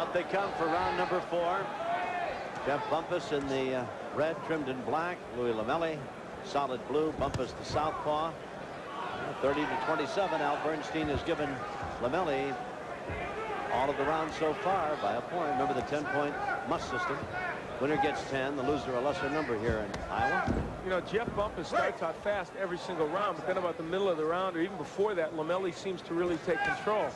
Out they come for round number 4. Jeff Bumpus in the red trimmed in black. Louie Lomeli, solid blue. Bumpus the southpaw. 30-27. Al Bernstein has given Lomeli all of the rounds so far by a point. Remember the 10-point must system. Winner gets 10. The loser a lesser number here in Iowa. You know, Jeff Bumpus starts out fast every single round, but then about the middle of the round or even before that, Lomeli seems to really take control.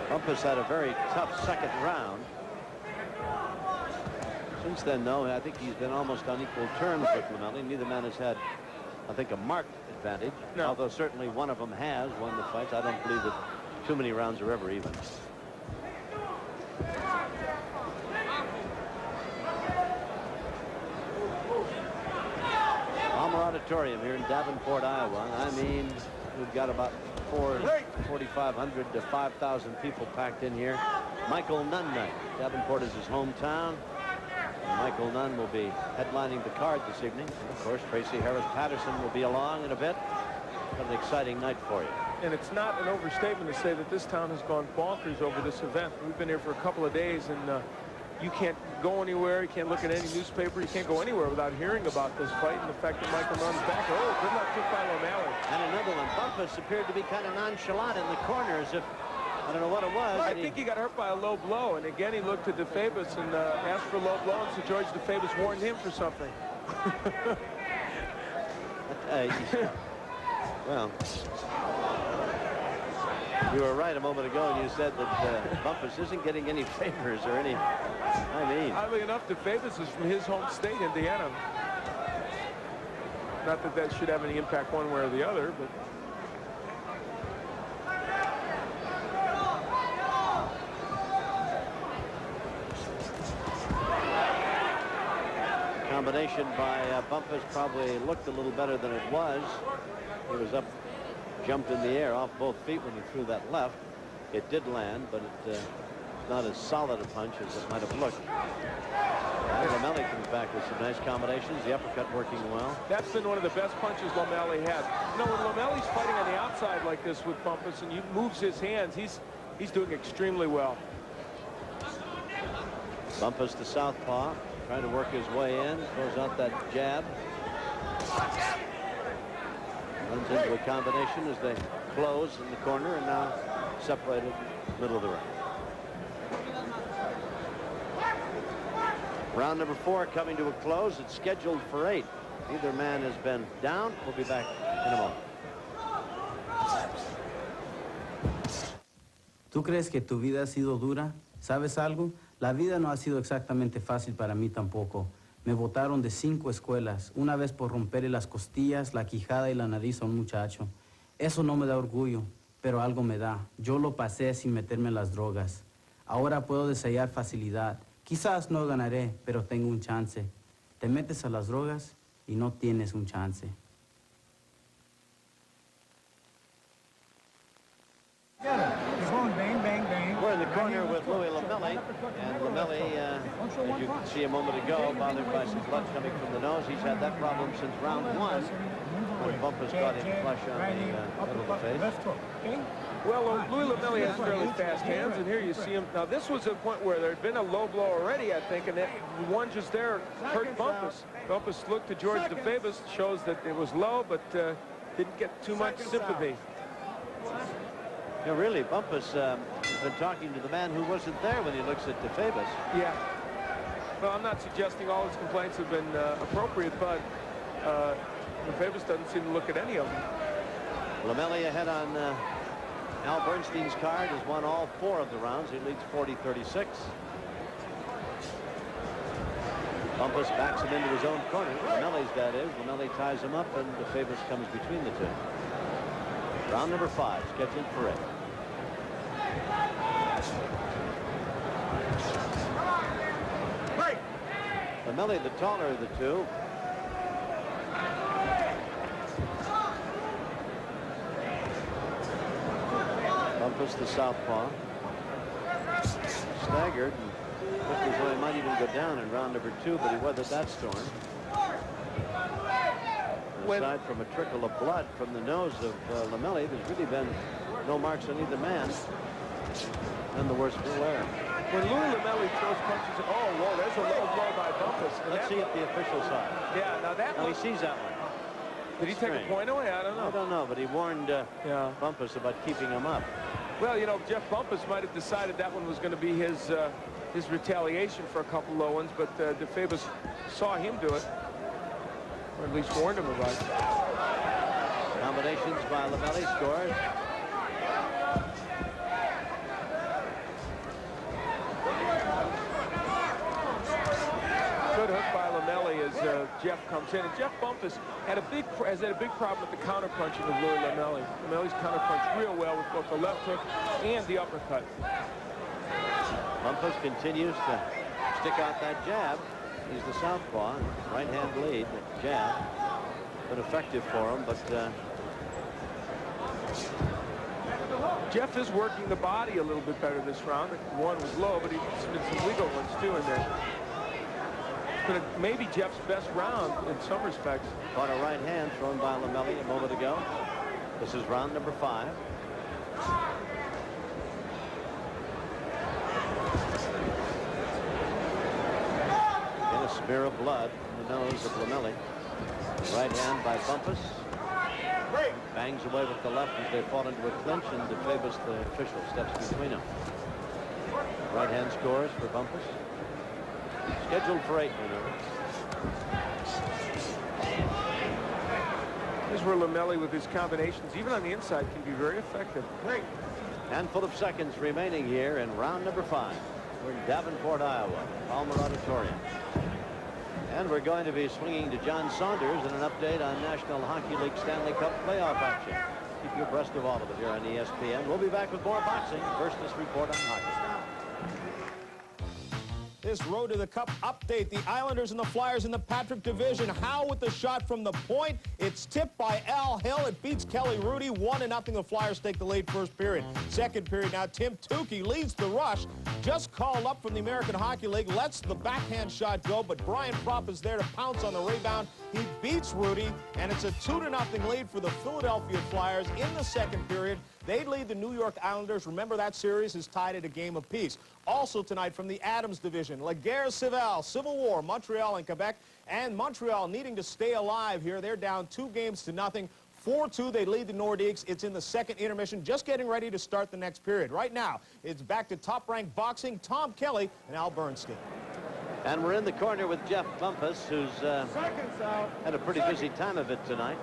Bumpus had a very tough second round. Since then, though, I think he's been almost on equal terms with Lomeli. Neither man has had, I think, a marked advantage. No. Although certainly one of them has won the fights. I don't believe that too many rounds are ever even. Palmer Auditorium here in Davenport, Iowa. I mean, we've got about 4,500 to 5,000 people packed in here. Michael Nunn night. Davenport is his hometown. Michael Nunn will be headlining the card this evening. And of course, Tracy Harris Patterson will be along in a bit. What an exciting night for you. And it's not an overstatement to say that this town has gone bonkers over this event. We've been here for a couple of days, and you can't go anywhere. You can't look at any newspaper. You can't go anywhere without hearing about this fight and the fact that Michael Nunn's back. Oh, good luck kick by Lomeli. And another one. Bumpus appeared to be kind of nonchalant in the corner, as if, I don't know what it was. I think he got hurt by a low blow, and again he looked to DeFabis and asked for a low blow, and so George DeFabis warned him for something. Well, you were right a moment ago when you said that Bumpus isn't getting any favors or any. I mean, oddly enough, DeFabis is from his home state, Indiana. Not that that should have any impact one way or the other, but. Combination by Bumpus probably looked a little better than it was. He was up, jumped in the air off both feet when he threw that left. It did land, but it's not as solid a punch as it might have looked. Lomeli comes back with some nice combinations. The uppercut working well. That's been one of the best punches Lomeli had. You know, when Lomeli's fighting on the outside like this with Bumpus and he moves his hands, he's doing extremely well. Bumpus the southpaw, trying to work his way in. Throws out that jab. Runs into a combination as they close in the corner and now separated middle of the ring. Round number 4 coming to a close. It's scheduled for 8. Either man has been down. We'll be back in a moment. ¿Tú crees que tu vida ha sido dura? ¿Sabes algo? La vida no ha sido exactamente fácil para mí tampoco. Me botaron de 5 escuelas, una vez por romperle las costillas, la quijada y la nariz a un muchacho. Eso no me da orgullo, pero algo me da. Yo lo pasé sin meterme en las drogas. Ahora puedo desear facilidad. Quizás no ganaré, pero tengo un chance. Te metes a las drogas y no tienes un chance. We're in the corner with Louie Lomeli, and Lomeli, as you could see a moment ago, bothered by some blood coming from the nose. He's had that problem since round 1, when Bumpus got him flush on the middle of the face. Well, Louie Lomeli has fairly fast hands, and here you see him. Now, this was a point where there had been a low blow already, I think, and that one just there hurt Bumpus. Bumpus looked to George DeFabis, shows that it was low, but didn't get too much sympathy. Yeah, really, Bumpus has been talking to the man who wasn't there when he looks at DeFabis. Yeah. Well, I'm not suggesting all his complaints have been appropriate, but DeFabis doesn't seem to look at any of them. Lomeli ahead on Al Bernstein's card, has won all 4 of the rounds. He leads 40-36. Bumpus backs him into his own corner. Lomeli's, that is. Lomeli ties him up, and DeFabis comes between the two. Round number 5, scheduled for 8. Lomeli, the taller of the two. Bumpus, the southpaw. Staggered and looked as though he might even go down in round number 2, but he weathered that storm. Aside from a trickle of blood from the nose of Lomeli, there's really been no marks on either man. And the worse for wear. When Louie Lomeli throws punches, oh, whoa, there's a low blow by Bumpus. Let's see at the official side. Yeah, now that one. He sees that one. Did he take a point away? I don't know. I don't know, but he warned Bumpus about keeping him up. Well, you know, Jeff Bumpus might have decided that one was going to be his retaliation for a couple low ones, but DeFabus saw him do it, or at least warned him about it. Combinations by Lomeli scores. Good hook by Lomeli as Jeff comes in. And Jeff Bumpus has had a big problem with the counterpunching of Louie Lomeli. Lomeli's counterpunched real well with both the left hook and the uppercut. Bumpus continues to stick out that jab. He's the southpaw, right-hand lead jab. Been effective for him, but Jeff is working the body a little bit better this round. One was low, but he's been some legal ones too in there. Maybe Jeff's best round in some respects. Caught a right hand thrown by Lomeli a moment ago. This is round number 5. And a smear of blood in the nose of Lomeli. Right hand by Bumpus. Bangs away with the left as they fall into a clinch, and DeFabus, the official, steps between them. Right hand scores for Bumpus. Scheduled for 8 minutes. Here's where Lomeli with his combinations, even on the inside, can be very effective. Handful of seconds remaining here in round number 5. We're in Davenport, Iowa, Palmer Auditorium. And we're going to be swinging to John Saunders and an update on National Hockey League Stanley Cup playoff action. Keep you abreast of all of it here on ESPN. We'll be back with more boxing. First, this report on hockey. This Road to the Cup update. The Islanders and the Flyers in the Patrick division. Howe with the shot from the point. It's tipped by Al Hill. It beats Kelly Rudy. 1-0. The Flyers take the lead first period. Second period now, Tim Tukey leads the rush. Just called up from the American Hockey League. Lets the backhand shot go, but Brian Propp is there to pounce on the rebound. He beats Rudy, and it's a 2-0 lead for the Philadelphia Flyers in the second period. They lead the New York Islanders. Remember, that series is tied at a game apiece. Also tonight from the Adams division, La Guerre Civile, Civil War, Montreal and Quebec. And Montreal needing to stay alive here. They're down 2-0. 4-2, they lead the Nordiques. It's in the second intermission, just getting ready to start the next period. Right now, it's back to top-ranked boxing, Tom Kelly and Al Bernstein. And we're in the corner with Jeff Bumpus, who's had a pretty busy time of it tonight.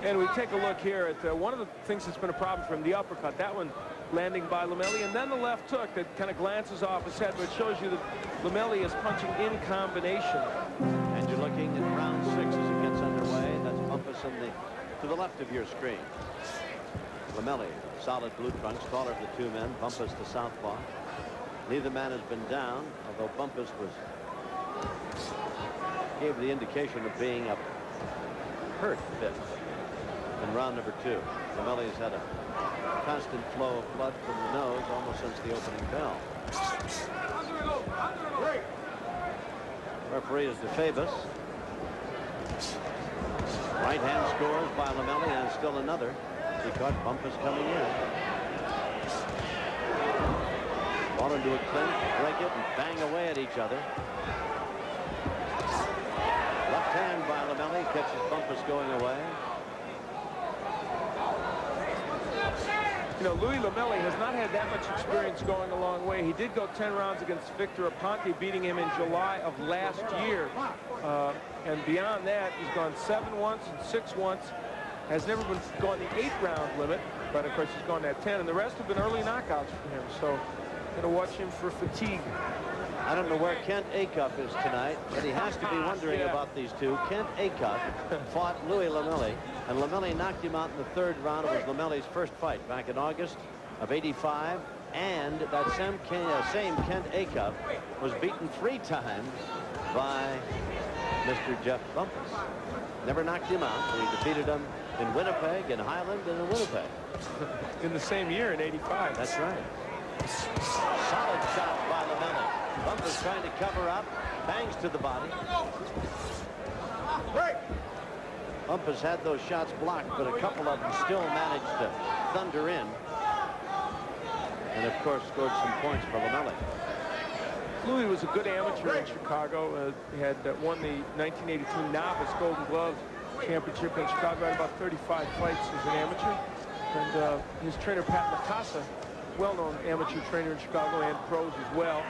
And we take a look here at one of the things that's been a problem for him, the uppercut. That one landing by Lomeli, and then the left hook that kind of glances off his head, but it shows you that Lomeli is punching in combination. And you're looking at round 6 as it gets underway. That's Bumpus to the left of your screen. Lomeli, solid blue trunks, taller of the two men. Bumpus the southpaw. Neither man has been down, although Bumpus gave the indication of being a hurt bit in round number 2. Lomeli has had a constant flow of blood from the nose almost since the opening bell. Referee is DeFabus. Right hand scores by Lomeli, and still another. He caught Bumpus coming in. Fall into a clinch, break it, and bang away at each other. Left hand by Lomeli catches Bumpus going away. You know, Louie Lomeli has not had that much experience going a long way. He did go 10 rounds against Victor Aponte, beating him in July of last year. And beyond that, he's gone 7 once and 6 once. Has never gone the 8-round limit, but of course he's gone that 10. And the rest have been early knockouts for him. So, going to watch him for fatigue. I don't know where Kent Acuff is tonight, but he has to be wondering about these two. Kent Acuff fought Louie Lomeli, and Lomeli knocked him out in the 3rd round. It was Lomeli's first fight back in August of '85, and that same Kent Acuff was beaten 3 times by Mr. Jeff Bumpus. Never knocked him out, but he defeated him in Winnipeg, in Highland, and in Winnipeg. In the same year, in '85. That's right. Solid shot by Lomeli. Bumpus trying to cover up, bangs to the body. Bumpus had those shots blocked, but a couple of them still managed to thunder in. and of course scored some points for Lomeli. Louie was a good amateur in Chicago. He had won the 1982 Novice Golden Glove Championship in Chicago. Had about 35 fights as an amateur. And his trainer, Pat Mikasa, well-known amateur trainer in Chicago and pros as well.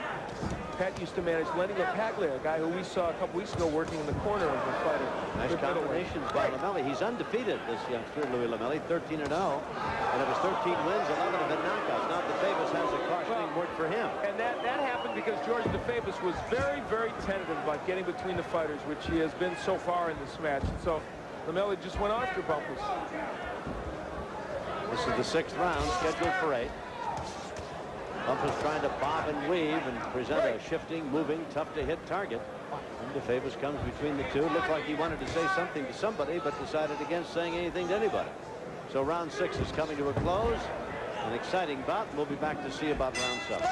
Pat used to manage Lenny LaPaglia, a guy who we saw a couple weeks ago working in the corner of the fighter. Nice combinations by Lomeli. He's undefeated, this youngster, Louie Lomeli, 13-0. And of his 13 wins, 11 have been knockouts. Now DeFavis has a cautioning word for him. And that happened because George DeFavis was very, very tentative about getting between the fighters, which he has been so far in this match. So Lomeli just went after Bumpus. This is the 6th round, scheduled for 8. Bumpus trying to bob and weave and present a shifting, moving, tough-to-hit target. And DeFavis comes between the two. Looked like he wanted to say something to somebody, but decided against saying anything to anybody. So round 6 is coming to a close. An exciting bout. We'll be back to see about round 7.